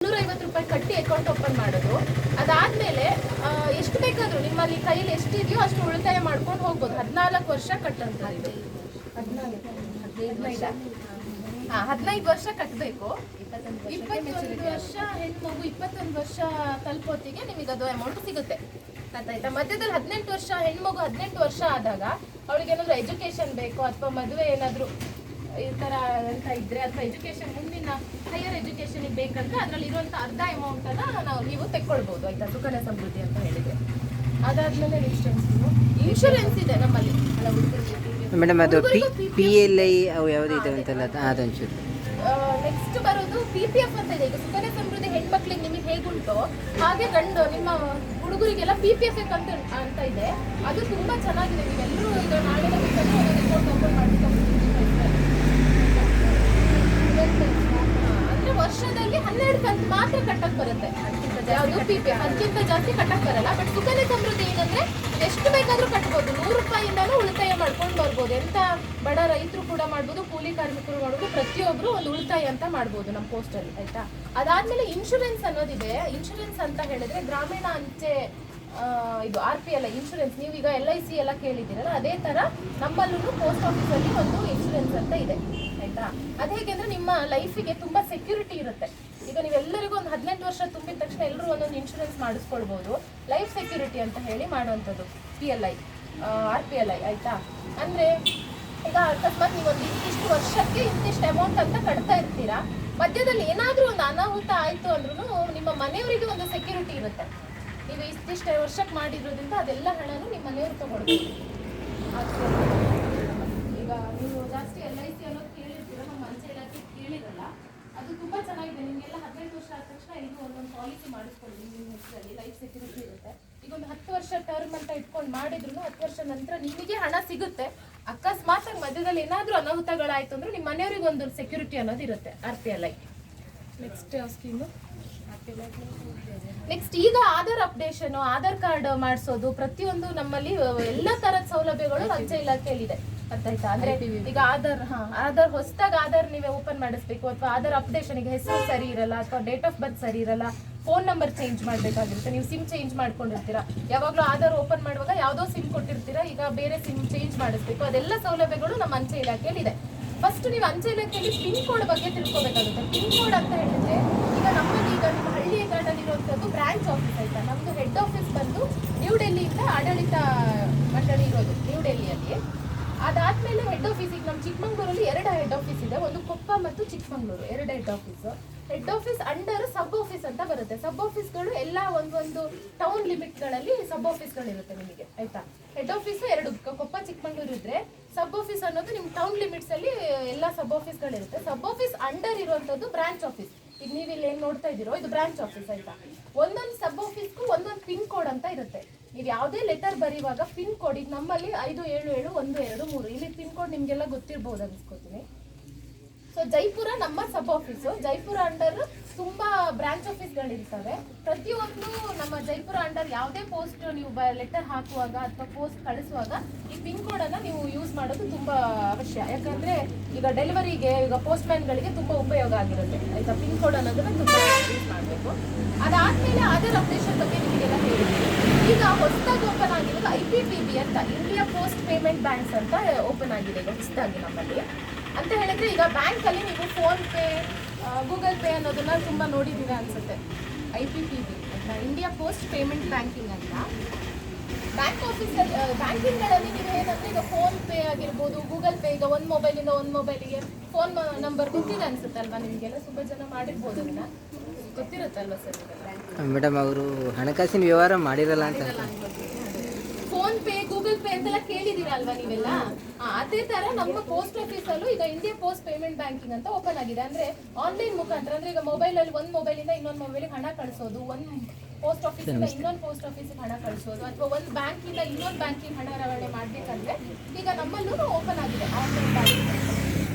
₹250 ಕಟ್ಟಿ account open ಮಾಡೋದು. ಅದಾದ್ಮೇಲೆ ಎಷ್ಟು ಬೇಕಾದ್ರೂ ನಿಮ್ಮಲ್ಲಿ ಕೈಯಲ್ಲಿ ಎಷ್ಟಿದೆಯೋ ಅಷ್ಟು ಉಳಿತಾಯ ಮಾಡ್ಕೊಂಡು ಹೋಗ್ಬೋದು. 14 ವರ್ಷ ಕಟ್ಟಂತ ಇದು. 15 ವರ್ಷ ಕಟ್ಟಬೇಕು. 21 ವರ್ಷ ಹೆಣ್ಮಗು 21 ವರ್ಷ ತಲುಪೋತ್ತಿಗೆ ನಿಮಗೆ ಅದು ಅಮೌಂಟ್ ಸಿಗುತ್ತೆ. ಆಯ್ತಾ? ಮಧ್ಯದಲ್ಲಿ 18 ವರ್ಷ ಹೆಣ್ಮಗು 18 ವರ್ಷ ಆದಾಗ ಅವಳಿಗೆ ಏನಾದ್ರು ಎಜುಕೇಶನ್ ಬೇಕು ಅಥವಾ ಮದುವೆ ಏನಾದ್ರು ಈ ತರ ಅಂತ ಇದ್ರೆ ಅಥವಾ ಎಜುಕೇಶನ್ ಮುಂದಿನ ಹೈಯರ್ ಎಜುಕೇಶನ್ ಬೇಕಂದ್ರೆ ಅದ್ರಲ್ಲಿ ಇರುವಂತ ಅರ್ಧ ಅಮೌಂಟ್ ಅನ್ನ ನೀವು ತೆಕ್ಕೊಳ್ಬಹುದು. ಆಯ್ತಾ? ಸುಕನ್ಯಾ ಸಮೃದ್ಧಿ ಅಂತ ಹೇಳಿದ್ರೆ. ಅದಾದ್ಮೇಲೆ ಇನ್ಶೂರೆನ್ಸ್ ಇದೆ ನಮ್ಮಲ್ಲಿ. ಮೇಡಮ್ ಅದು PLI ಅವು ಯಾವ್ದು ಇದೆ ಅಂತಲ್ಲ ಅದೊಂಚೂರು. ನೆಕ್ಸ್ಟ್ ಬರೋದು PPF ಅಂತ ಇದೆ. ಈಗ ಸುಕನ್ಯಾ ಸಮೃದ್ಧಿ ಹೆಣ್ಮಕ್ಳಿಗೆ ನಿಮಗೆ ಹೇಗುಂಟು ಹಾಗೆ ಗಂಡು ನಿಮ್ಮ ಹುಡುಗರಿಗೆಲ್ಲ PPF ಅಂತ ಇದೆ. ಅದು ತುಂಬಾ ಚೆನ್ನಾಗಿದೆ. ನೀವೆಲ್ಲರೂ ಈಗ ನಾಳೆ ಬೇಕಂದ್ರೆ ರಿಪೋರ್ಟ್ ಓಪನ್ ಮಾಡ್ಲಿಕ್ಕೆ ಅಂದ್ರೆ ವರ್ಷದಲ್ಲಿ 12 ಕಂತು ಮಾತ್ರ ಕಟ್ಟಕ್ ಬರುತ್ತೆ. ಯಾವುದು PPF ಅದಕ್ಕಿಂತ ಜಾಸ್ತಿ ಕಟ್ಟಕ್ ಬರಲ್ಲ. ಬಟ್ ಸುಕನ್ಯಾ ಸಮೃದ್ಧಿ ಏನಂದ್ರೆ ಎಷ್ಟು ಬೇಕಾದ್ರೂ ಕಟ್ಬೋದು. ₹100 ಉಳಿತಾಯ ಮಾಡ್ಕೊಂಡು ಬರ್ಬೋದು. ಎಂತ ಬಡ ರೈತರು ಕೂಡ ಮಾಡ್ಬೋದು, ಕೂಲಿ ಕಾರ್ಮಿಕರು ಮಾಡ್ಬೋದು, ಪ್ರತಿಯೊಬ್ರು ಒಂದು ಉಳಿತಾಯ ಅಂತ ಮಾಡ್ಬೋದು ನಮ್ಮ ಪೋಸ್ಟ್ ಅಲ್ಲಿ. ಆಯ್ತಾ? ಅದಾದ್ಮೇಲೆ ಇನ್ಶೂರೆನ್ಸ್ ಅನ್ನೋದಿದೆ. ಇನ್ಶೂರೆನ್ಸ್ ಅಂತ ಹೇಳಿದ್ರೆ ಗ್ರಾಮೀಣ ಅಂಚೆ ಇದು RPLI ಇನ್ಶೂರೆನ್ಸ್. ನೀವೀಗ LIC ಎಲ್ಲ ಕೇಳಿದ್ದೀರಲ್ಲ, ಅದೇ ತರ ನಮ್ಮಲ್ಲೂ ಪೋಸ್ಟ್ ಆಫೀಸ್ ಅಲ್ಲಿ ಒಂದು ಇನ್ಶೂರೆನ್ಸ್ ಅಂತ ಇದೆ. ಆಯ್ತಾ? ಅದ್ ಹೇಗೆಂದ್ರೆ ನಿಮ್ಮ ಲೈಫಿಗೆ ತುಂಬಾ ಸೆಕ್ಯೂರಿಟಿ ಇರುತ್ತೆ. ಈಗ ನೀವೆಲ್ಲರಿಗೂ ಒಂದು 18 ವರ್ಷ ತುಂಬಿದ ತಕ್ಷಣ ಎಲ್ಲರೂ ಒಂದೊಂದು ಇನ್ಶೂರೆನ್ಸ್ ಮಾಡಿಸ್ಕೊಳ್ಬಹುದು. ಲೈಫ್ ಸೆಕ್ಯೂರಿಟಿ ಅಂತ ಹೇಳಿ ಮಾಡುವಂಥದ್ದು PLI RPLI. ಆಯ್ತಾ? ಅಂದ್ರೆ ಈಗ ಅಕಸ್ಮಾತ್ ನೀವೊಂದು ಇಂತಿಷ್ಟು ವರ್ಷಕ್ಕೆ ಇಂತಿಷ್ಟು ಅಮೌಂಟ್ ಅಂತ ಕಟ್ತಾ ಇರ್ತೀರಾ. ಮಧ್ಯದಲ್ಲಿ ಏನಾದ್ರೂ ಒಂದು ಅನಾಹುತ ಆಯ್ತು ಅಂದ್ರೂ ನಿಮ್ಮ ಮನೆಯವರಿಗೆ ಒಂದು ಸೆಕ್ಯೂರಿಟಿ ಇರುತ್ತೆ. ನೀವು ಇಷ್ಟಿಷ್ಟು ವರ್ಷಕ್ಕೆ ಮಾಡಿರೋದ್ರಿಂದ ಅದೆಲ್ಲ ಹಣನು ನಿಮ್ಮ ಮನೆಯವರು ತಗೊಳ್ಬೋದು. ಈಗ ನೀವು ಜಾಸ್ತಿ LIC ಅನ್ನೋದು ಕೇಳಿರ್ತೀರ, ನಮ್ಮ ಅಂಚೆ ಇಲಾಖೆ ಕೇಳಿರಲ್ಲ. ಅದು ತುಂಬಾ ಚೆನ್ನಾಗಿದೆ. ನಿಮಗೆಲ್ಲ 18 ವರ್ಷ ಆದ ತಕ್ಷಣ ಇದು ಒಂದೊಂದು ಪಾಲಿಸಿ ಮಾಡಿಸ್ಕೊಳ್ಳಿ. ನಿಮ್ಮ ಹೆಸರಲ್ಲಿ ಲೈಫ್ ಸೆಕ್ಯೂರಿಟಿ ಇರುತ್ತೆ. ಈಗ ಒಂದು 10 ವರ್ಷ ಟರ್ಮ್ ಅಂತ ಇಟ್ಕೊಂಡು ಮಾಡಿದ್ರು 10 ವರ್ಷ ನಂತರ ನಿಮಗೆ ಹಣ ಸಿಗುತ್ತೆ. ಅಕಸ್ಮಾತ್ ಮಧ್ಯದಲ್ಲಿ ಏನಾದ್ರೂ ಅನಾಹುತಗಳಾಯ್ತು ಅಂದ್ರೆ ನಿಮ್ಮ ಮನೆಯವರಿಗೆ ಒಂದು ಸೆಕ್ಯೂರಿಟಿ ಅನ್ನೋದು ಇರುತ್ತೆ RPLI. ನೆಕ್ಸ್ಟ್ ಸ್ಕೀಮು ನೆಕ್ಸ್ಟ್ ಈಗ ಆಧಾರ್ ಅಪ್ಡೇಷನ್, ಆಧಾರ್ ಕಾರ್ಡ್ ಮಾಡಿಸೋದು, ಪ್ರತಿಯೊಂದು ನಮ್ಮಲ್ಲಿ ಎಲ್ಲ ತರದ ಸೌಲಭ್ಯಗಳು ಅಂಚೆ ಇಲಾಖೆಯಲ್ಲಿ ಇದೆ. ಅರ್ಥಾಯ್ತಾ? ಅಂದ್ರೆ ಈಗ ಆಧಾರ್ ಹೊಸದಾಗಿ ಆಧಾರ್ ನೀವೇ ಓಪನ್ ಮಾಡಿಸ್ಬೇಕು ಅಥವಾ ಆಧಾರ್ ಅಪ್ಡೇಷನ್, ಈಗ ಹೆಸರು ಸರಿ ಇರಲ್ಲ ಅಥವಾ ಡೇಟ್ ಆಫ್ ಬರ್ತ್ ಸರಿ ಇರಲ್ಲ, ಫೋನ್ ನಂಬರ್ ಚೇಂಜ್ ಮಾಡ್ಬೇಕಾಗಿರುತ್ತೆ. ನೀವು ಸಿಮ್ ಚೇಂಜ್ ಮಾಡ್ಕೊಂಡಿರ್ತೀರಾ, ಯಾವಾಗ್ಲೂ ಆಧಾರ್ ಓಪನ್ ಮಾಡುವಾಗ ಯಾವ್ದೋ ಸಿಮ್ ಕೊಟ್ಟಿರ್ತೀರಾ, ಈಗ ಬೇರೆ ಸಿಮ್ ಚೇಂಜ್ ಮಾಡಿಸ್ಬೇಕು. ಅದೆಲ್ಲ ಸೌಲಭ್ಯಗಳು ನಮ್ಮ ಅಂಚೆ ಇಲಾಖೆಯಲ್ಲಿ ಇದೆ. ಫಸ್ಟ್ ನೀವು ಅಂಚೆ ಇಲಾಖೆಯಲ್ಲಿ ಪಿನ್ ಕೋಡ್ ಬಗ್ಗೆ ತಿಳ್ಕೊಬೇಕಾಗುತ್ತೆ. ಪಿನ್ ಕೋಡ್ ಅಂತ ಹೇಳಿದ್ರೆ ಈಗ ನಮ್ಮಲ್ಲಿ ಈಗ ನಿಮ್ಮ ಹಳ್ಳಿಯ ಗಾರ್ಡಲ್ಲಿರುವಂಥದ್ದು ಬ್ರಾಂಚ್ ಆಫೀಸ್. ಆಯ್ತಾ? ನಮ್ದು ಹೆಡ್ ಆಫೀಸ್ ಬಂದು ನ್ಯೂ ಡೆಲ್ಲಿಯಿಂದ ಆಡಳಿತ ಮಂಡಳಿ ಇರೋದು ನ್ಯೂ ಡೆಲ್ಲಿಯಲ್ಲಿ. ಅದಾದ್ಮೇಲೆ ಹೆಡ್ ಆಫೀಸ್ ಈಗ ನಮ್ಮ ಚಿಕ್ಕಮಂಗ್ಳೂರಲ್ಲಿ 2 ಹೆಡ್ ಆಫೀಸ್ ಇದೆ. ಒಂದು ಕೊಪ್ಪ ಮತ್ತು Chikkamagaluru 2 head office. Head office under sub office ಅಂತ ಬರುತ್ತೆ. ಸಬ್ ಆಫೀಸ್ಗಳು ಎಲ್ಲ ಒಂದೊಂದು ಟೌನ್ ಲಿಮಿಟ್ಗಳಲ್ಲಿ ಸಬ್ ಆಫೀಸ್ಗಳಿರುತ್ತೆ ನಿಮಗೆ. ಆಯ್ತಾ? ಹೆಡ್ ಆಫೀಸ್ 2 ಕೊಪ್ಪ ಚಿಕ್ಕಮಂಗ್ಳೂರು ಇದ್ರೆ, ಸಬ್ ಆಫೀಸ್ ಅನ್ನೋದು ನಿಮ್ಮ ಟೌನ್ ಲಿಮಿಟ್ಸ್ ಅಲ್ಲಿ ಎಲ್ಲ ಸಬ್ ಆಫೀಸ್ಗಳಿರುತ್ತೆ. ಸಬ್ ಆಫೀಸ್ ಅಂಡರ್ ಇರುವಂತದ್ದು ಬ್ರಾಂಚ್ ಆಫೀಸ್. ಈಗ ನೀವು ಇಲ್ಲಿ ಏನ್ ನೋಡ್ತಾ ಇದ್ದೀರೋ ಇದು ಬ್ರಾಂಚ್ ಆಫೀಸ್. ಆಯ್ತಾ? ಒಂದೊಂದು ಸಬ್ ಆಫೀಸ್ಗೂ ಒಂದೊಂದು ಪಿನ್ ಕೋಡ್ ಅಂತ ಇರುತ್ತೆ. ನೀವು ಯಾವುದೇ ಲೆಟರ್ ಬರೆಯುವಾಗ ಪಿನ್ ಕೋಡ್, ಈಗ ನಮ್ಮಲ್ಲಿ 57712 ಇಲ್ಲಿ ಪಿನ್ ಕೋಡ್ ನಿಮ್ಗೆಲ್ಲ ಗೊತ್ತಿರಬಹುದು ಅನ್ಸ್ಕೋತೀನಿ. ಸೊ ಜೈಪುರ ನಮ್ಮ ಸಬ್ ಆಫೀಸು. ಜೈಪುರ ಅಂಡರ್ ತುಂಬಾ ಬ್ರಾಂಚ್ ಆಫೀಸ್ಗಳಿರ್ತವೆ. ಪ್ರತಿಯೊಂದು ನಮ್ಮ ಜೈಪುರ ಅಂಡರ್ ಯಾವುದೇ ಪೋಸ್ಟ್ ನೀವು ಲೆಟರ್ ಹಾಕುವಾಗ ಅಥವಾ ಪೋಸ್ಟ್ ಕಳಿಸುವಾಗ ಈ ಪಿನ್ ಕೋಡ್ ಅನ್ನ ನೀವು ಯೂಸ್ ಮಾಡೋದು ತುಂಬಾ ಅವಶ್ಯ. ಯಾಕಂದ್ರೆ ಈಗ ಡೆಲಿವರಿಗೆ, ಈಗ ಪೋಸ್ಟ್ ಮ್ಯಾನ್ಗಳಿಗೆ ತುಂಬಾ ಉಪಯೋಗ ಆಗಿರುತ್ತೆ. ಆಯ್ತಾ? ಪಿನ್ ಕೋಡ್ ಅನ್ನೋದನ್ನ ತುಂಬಾ ಯೂಸ್ ಮಾಡಬೇಕು. ಅದಾದ್ಮೇಲೆ ಆಧಾರ್ ಅಪ್ಡೇಷನ್ ಬಗ್ಗೆ ನಿಮಗೆಲ್ಲ ಹೇಳಿದ್ವಿ. ಈಗ ಹೊಸದಾಗಿ ಓಪನ್ ಆಗಿರೋದು IPPB ಅಂತ, ಇಂಡಿಯಾ ಪೋಸ್ಟ್ ಪೇಮೆಂಟ್ ಬ್ಯಾಂಕ್ಸ್ ಅಂತ ಓಪನ್ ಆಗಿದೆ ಈಗ ಹೊಸದಾಗಿ ನಮ್ಮಲ್ಲಿ. ಅಂತ ಹೇಳಿದ್ರೆ ಈಗ ಬ್ಯಾಂಕ್ ಅಲ್ಲಿ ನೀವು ಫೋನ್ ಪೇ, ಗೂಗಲ್ ಪೇ ಅನ್ನೋದನ್ನ ತುಂಬಾ ನೋಡಿದೀರ ಅನ್ಸುತ್ತೆ. IPPB India post payment banking ಅಂತ. ಬ್ಯಾಂಕ್ ಆಫೀಸ್ ಬ್ಯಾಂಕಿಂಗ್ ಗಳಲ್ಲಿ ನೀವು ಏನಂದ್ರೆ ಈಗ ಫೋನ್ ಪೇ ಆಗಿರ್ಬೋದು, ಗೂಗಲ್ ಪೇ, ಈಗ ಒಂದು ಮೊಬೈಲಿಂದ ಒಂದು ಮೊಬೈಲಿಗೆ ಫೋನ್ ನಂಬರ್ ಗೊತ್ತಿದೆ ಅನ್ಸುತ್ತಲ್ವಾ ನಿಮ್ಗೆಲ್ಲ? ತುಂಬಾ ಜನ ಮಾಡಿರ್ಬೋದು, ಅದನ್ನ ಗೊತ್ತಿರುತ್ತಲ್ವಾ ಸರ್? ಮೇಡಮ್ ಅವರು ಹಣಕಾಸಿನ ವ್ಯವಹಾರ ಮಾಡಿರಲ್ಲ ಅಂತ. ಫೋನ್ ಪೇ, ಗೂಗಲ್ ಪೇ ಅಂತೆಲ್ಲ ಕೇಳಿದೀರಾ ಅಲ್ವಾ ನೀವೆಲ್ಲ? ಅದೇ ತರ ನಮ್ಮ ಪೋಸ್ಟ್ ಆಫೀಸ್ ಅಲ್ಲೂ ಈಗ ಇಂಡಿಯಾ ಪೋಸ್ಟ್ ಪೇಮೆಂಟ್ ಬ್ಯಾಂಕಿಂಗ್ ಅಂತ ಓಪನ್ ಆಗಿದೆ. ಅಂದ್ರೆ ಆನ್ಲೈನ್ ಮುಖಾಂತರ, ಅಂದ್ರೆ ಈಗ ಮೊಬೈಲ್ ಅಲ್ಲಿ ಒಂದು ಮೊಬೈಲಿಂದ ಇನ್ನೊಂದು ಮೊಬೈಲ್ಗೆ ಹಣ ಕಳಿಸೋದು, ಒಂದು ಪೋಸ್ಟ್ ಆಫೀಸ್ ಇಂದ ಇನ್ನೊಂದು ಪೋಸ್ಟ್ ಆಫೀಸ್ಗೆ ಹಣ ಕಳಿಸೋದು, ಅಥವಾ ಒಂದು ಬ್ಯಾಂಕ್ ಇಂದ ಇನ್ನೊಂದು ಬ್ಯಾಂಕಿಗೆ ಹಣ ರವಾನೆ ಮಾಡ್ಬೇಕಂದ್ರೆ ಈಗ ನಮ್ಮಲ್ಲೂ ಓಪನ್ ಆಗಿದೆ ಆನ್ಲೈನ್ ಬ್ಯಾಂಕಿಂಗ್.